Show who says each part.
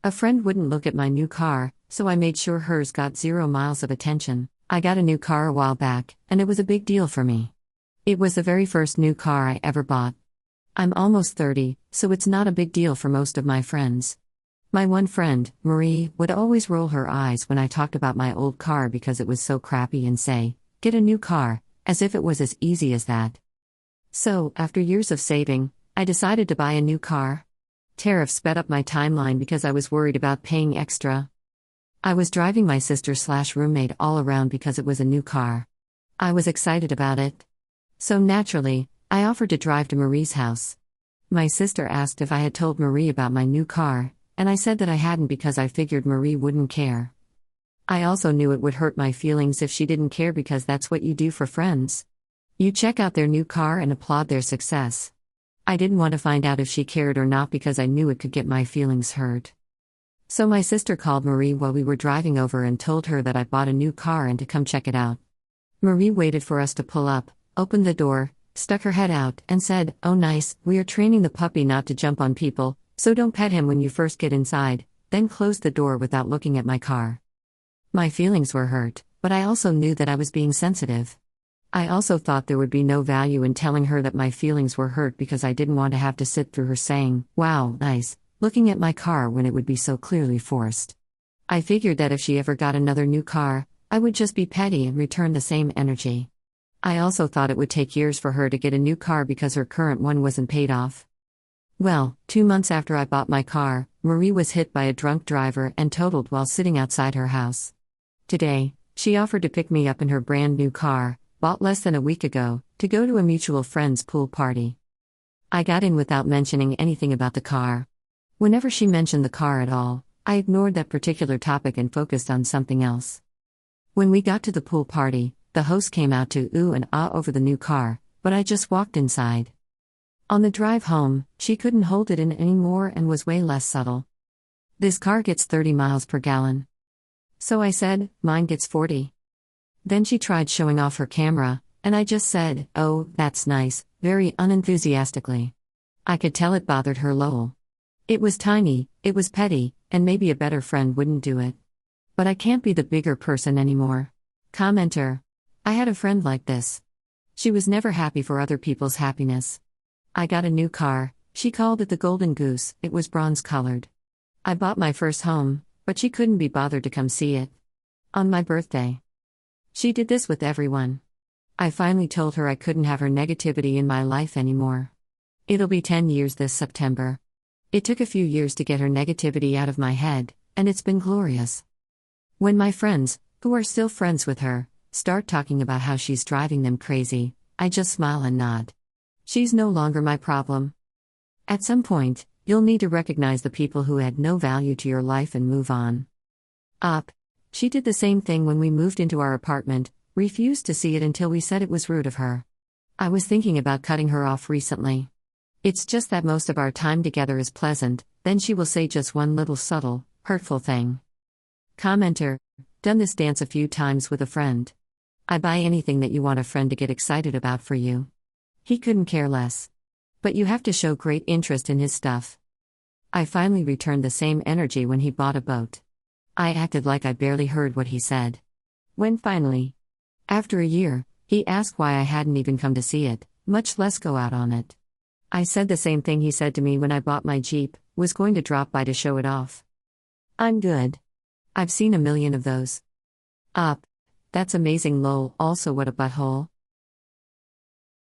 Speaker 1: A friend wouldn't look at my new car, so I made sure hers got 0 miles of attention. I got a new car a while back, and it was a big deal for me. It was the very first new car I ever bought. I'm almost 30, so it's not a big deal for most of my friends. My one friend, Marie, would always roll her eyes when I talked about my old car because it was so crappy and say, "Get a new car," as if it was as easy as that. So, after years of saving, I decided to buy a new car. Tariffs sped up my timeline because I was worried about paying extra. I was driving my sister/roommate all around because it was a new car. I was excited about it. So naturally, I offered to drive to Marie's house. My sister asked if I had told Marie about my new car, and I said that I hadn't because I figured Marie wouldn't care. I also knew it would hurt my feelings if she didn't care because that's what you do for friends. You check out their new car and applaud their success. I didn't want to find out if she cared or not because I knew it could get my feelings hurt. So my sister called Marie while we were driving over and told her that I bought a new car and to come check it out. Marie waited for us to pull up, opened the door, stuck her head out, and said, "Oh nice, we are training the puppy not to jump on people, so don't pet him when you first get inside," then closed the door without looking at my car. My feelings were hurt, but I also knew that I was being sensitive. I also thought there would be no value in telling her that my feelings were hurt because I didn't want to have to sit through her saying, "Wow, nice," looking at my car when it would be so clearly forced. I figured that if she ever got another new car, I would just be petty and return the same energy. I also thought it would take years for her to get a new car because her current one wasn't paid off. Well, 2 months after I bought my car, Marie was hit by a drunk driver and totaled while sitting outside her house. Today, she offered to pick me up in her brand new car, bought less than a week ago, to go to a mutual friend's pool party. I got in without mentioning anything about the car. Whenever she mentioned the car at all, I ignored that particular topic and focused on something else. When we got to the pool party, the host came out to ooh and ah over the new car, but I just walked inside. On the drive home, she couldn't hold it in anymore and was way less subtle. "This car gets 30 miles per gallon. So I said, "Mine gets 40. Then she tried showing off her camera, and I just said, "Oh, that's nice," very unenthusiastically. I could tell it bothered her lol. It was tiny, it was petty, and maybe a better friend wouldn't do it. But I can't be the bigger person anymore. Commenter. I had a friend like this. She was never happy for other people's happiness. I got a new car, she called it the Golden Goose, it was bronze colored. I bought my first home, but she couldn't be bothered to come see it. On my birthday. She did this with everyone. I finally told her I couldn't have her negativity in my life anymore. It'll be 10 years this September. It took a few years to get her negativity out of my head, and it's been glorious. When my friends, who are still friends with her, start talking about how she's driving them crazy, I just smile and nod. She's no longer my problem. At some point, you'll need to recognize the people who add no value to your life and move on. She did the same thing when we moved into our apartment, refused to see it until we said it was rude of her. I was thinking about cutting her off recently. It's just that most of our time together is pleasant, then she will say just one little subtle, hurtful thing. Commenter. Done this dance a few times with a friend. I buy anything that you want a friend to get excited about for you. He couldn't care less. But you have to show great interest in his stuff. I finally returned the same energy when he bought a boat. I acted like I barely heard what he said. When finally, after a year, he asked why I hadn't even come to see it, much less go out on it. I said the same thing he said to me when I bought my Jeep, was going to drop by to show it off. I'm good. I've seen a million of those. That's amazing lol, also what a butthole.